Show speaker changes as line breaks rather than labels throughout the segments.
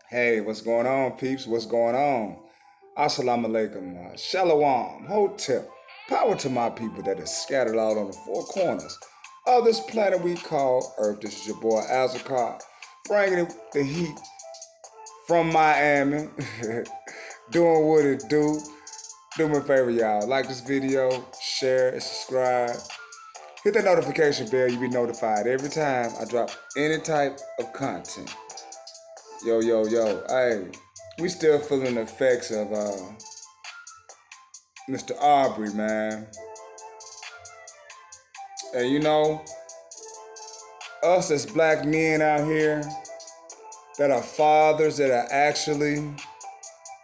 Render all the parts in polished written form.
Hey, what's going on, peeps? What's going on? Assalamu alaikum, shalom, hotel. Power to my people that is scattered out on the four corners of this planet we call Earth. This is your boy Azakar, bringing the heat from Miami, doing what it do. Do me a favor, y'all. Like this video, share, and subscribe. Hit that notification bell, you'll be notified every time I drop any type of content. Yo, yo, yo. Hey, we still feeling the effects of Mr. Aubrey, man. And us as black men out here that are fathers that are actually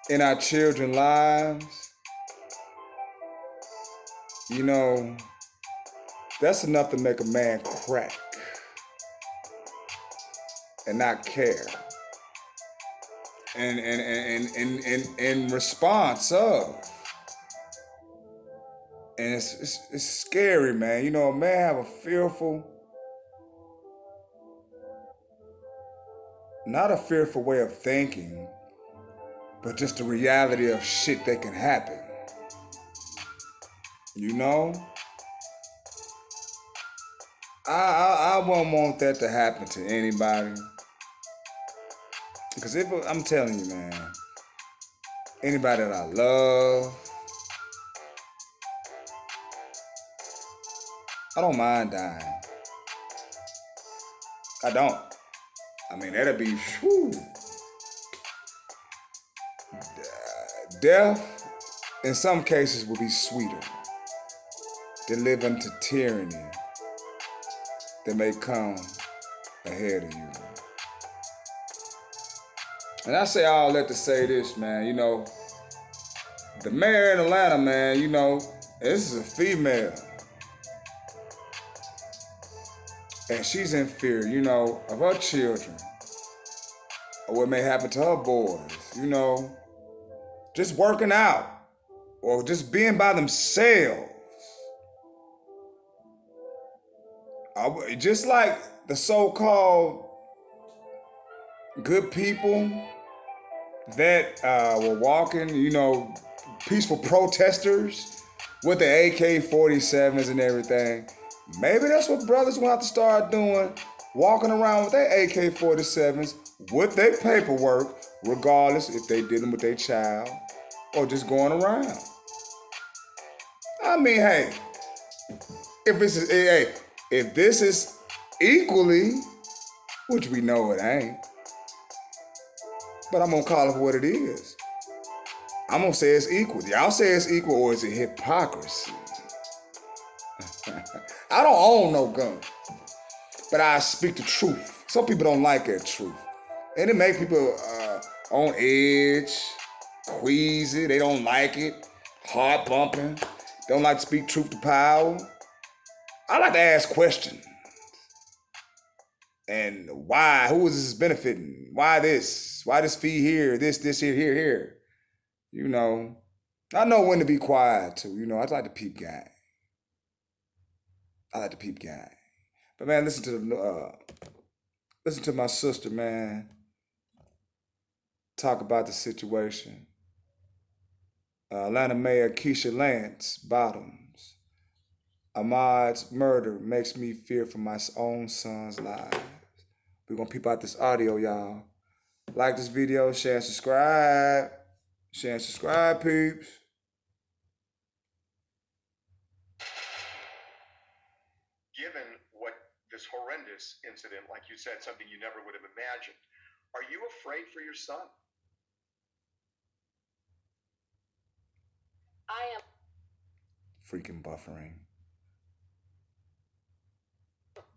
in our children's lives, you know, that's enough to make a man crack and not care. And in response of. And it's scary, man. You know, a man have a fearful, not a fearful way of thinking, but just the reality of shit that can happen. You know? I won't want that to happen to anybody. Because if I'm telling you, man, anybody that I love, I don't mind dying. I don't. I mean, that'll be, whew. Death, in some cases, will be sweeter than living to tyranny that may come ahead of you. And I say all that to say this, man. You know, the mayor in Atlanta, man, you know, this is a female. And she's in fear, you know, of her children. Or what may happen to her boys, you know. Just working out. Or just being by themselves. Just like the so-called good people that were walking, you know, peaceful protesters with the AK-47s and everything. Maybe that's what brothers will have to start doing, walking around with their AK-47s with their paperwork, regardless if they dealing with their child or just going around. I mean, hey, if this is equally, which we know it ain't, but I'm gonna call it for what it is. I'm gonna say it's equal. Y'all say it's equal, or is it hypocrisy? I don't own no gun, but I speak the truth. Some people don't like that truth, and it make people on edge, queasy. They don't like it, heart bumping. Don't like to speak truth to power. I like to ask questions. And why? Who is this benefiting? Why this? Why this fee here? This here. You know, I know when to be quiet too. You know, I like to peep game. I like to peep game. But man, listen to my sister, man. Talk about the situation. Atlanta Mayor Keisha Lance Bottoms. Ahmaud's murder makes me fear for my own son's lives. We're gonna peep out this audio, y'all. Like this video, share and subscribe. Share and subscribe, peeps.
Given what this horrendous incident, like you said, something you never would have imagined, are you afraid for your son?
I am
Freaking buffering.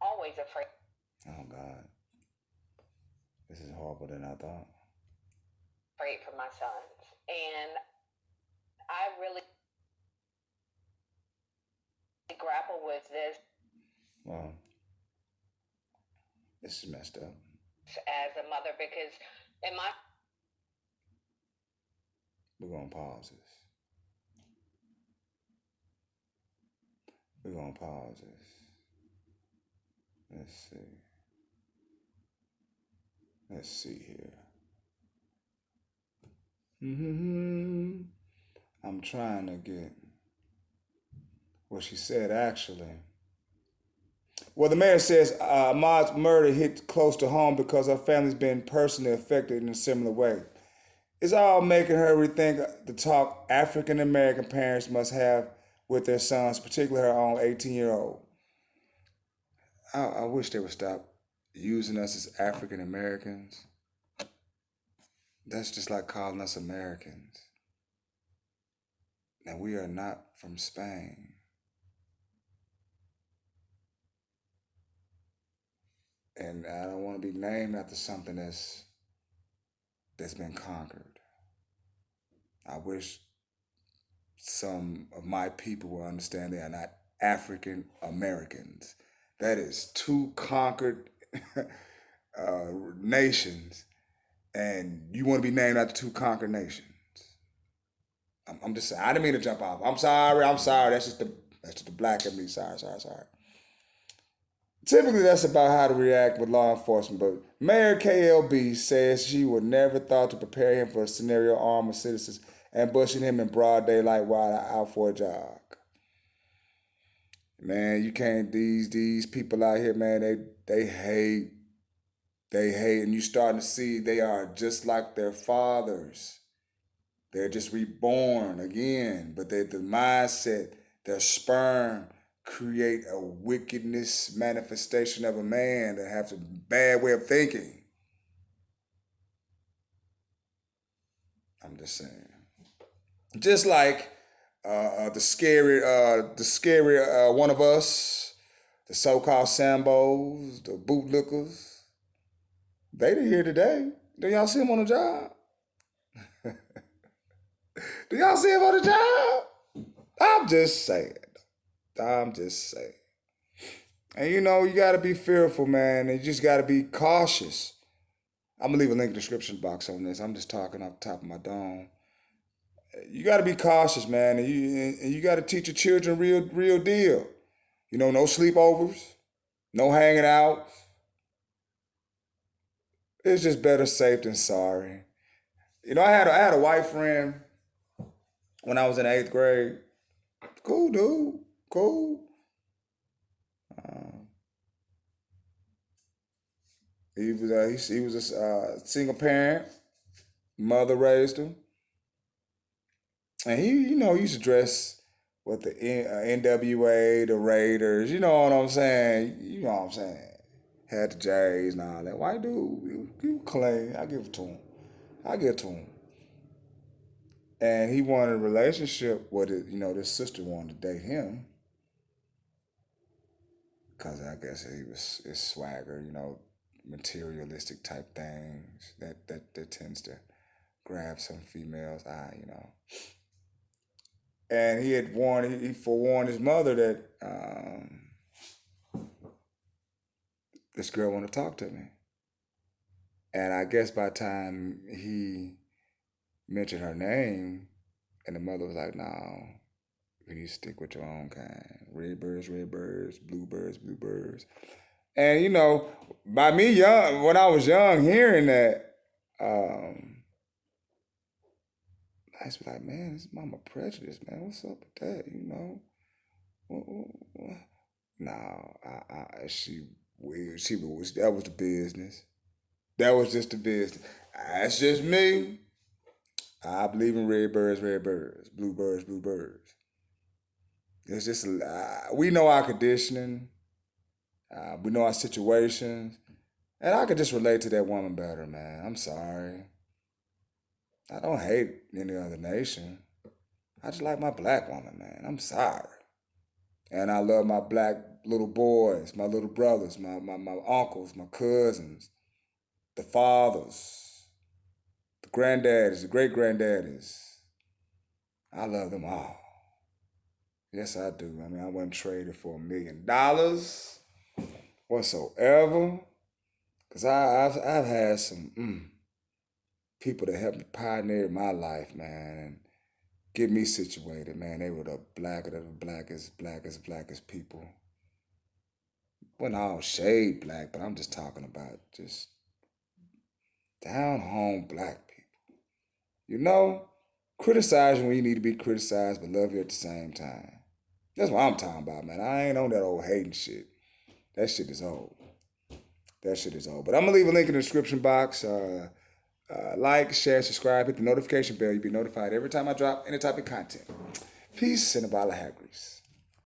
always afraid
Oh God. This is horrible than I thought.
for my sons. And I really grapple with this
Well, this is messed up.
as a mother because in my
We're gonna pause this. We're gonna pause this. Let's see. Let's see here. I'm trying to get what she said actually. Well, the mayor says Ahmaud's murder hit close to home because her family's been personally affected in a similar way. It's all making her rethink the talk African American parents must have with their sons, particularly her own 18-year-old. I wish they would stop using us as African Americans. That's just like calling us Americans. Now, we are not from Spain. And I don't want to be named after something that's been conquered. I wish some of my people will understand they are not African Americans. That is two conquered nations, and you want to be named after two conquered nations. I'm just saying. I didn't mean to jump off. I'm sorry. That's just the black in me. Sorry. Typically, that's about how to react with law enforcement, but Mayor KLB says she would never thought to prepare him for a scenario armed with citizens ambushing him in broad daylight while out for a jog. Man, you can't, these people out here, man, they hate, and you starting to see they are just like their fathers. They're just reborn again, but the mindset, their sperm, create a wickedness manifestation of a man that has a bad way of thinking. I'm just saying. Just like the scary one of us, the so-called Sambos, the bootlickers, they didn't here today. Do y'all see them on the job? Do y'all see him on the job? I'm just saying. And you got to be fearful, man. And you just got to be cautious. I'm going to leave a link in the description box on this. I'm just talking off the top of my dome. You got to be cautious, man. And you got to teach your children real deal. No sleepovers, no hanging out. It's just better safe than sorry. I had a white friend when I was in 8th grade. Cool dude, cool. He was a single parent. Mother raised him, and he used to dress with the NWA, the Raiders. You know what I'm saying? Had the J's and all that. White dude, he was clean. I give it to him. And he wanted a relationship with it. This sister wanted to date him. Because I guess his swagger, materialistic type things that tends to grab some females' eye. And he forewarned his mother that this girl wanted to talk to me. And I guess by the time he mentioned her name, and the mother was like, "No, you need to stick with your own kind. Red birds, bluebirds, bluebirds." And by me young, when I was young, hearing that, I used to be like, "Man, this mama prejudice, man. What's up with that? What? No, that was the business. That was just the business. That's just me. I believe in red birds, bluebirds, bluebirds. It's just we know our conditioning, we know our situations, and I could just relate to that woman better, man. I'm sorry. I don't hate any other nation. I just like my black woman, man. I'm sorry. And I love my black little boys, my little brothers, my uncles, my cousins, the fathers, the granddaddies, the great granddaddies. I love them all. Yes, I do. I wouldn't trade it for $1 million whatsoever. Because I've had some people that helped me pioneer my life, man, and get me situated, man. They were the blackest people. Wasn't all shade black, but I'm just talking about just Down home black people. You know, criticize when you need to be criticized, but love you at the same time. That's what I'm talking about, man. I ain't on that old hating shit. That shit is old. That shit is old. But I'm gonna leave a link in the description box. Like, share, subscribe, hit the notification bell. You'll be notified every time I drop any type of content. Peace and a bottle of hair grease.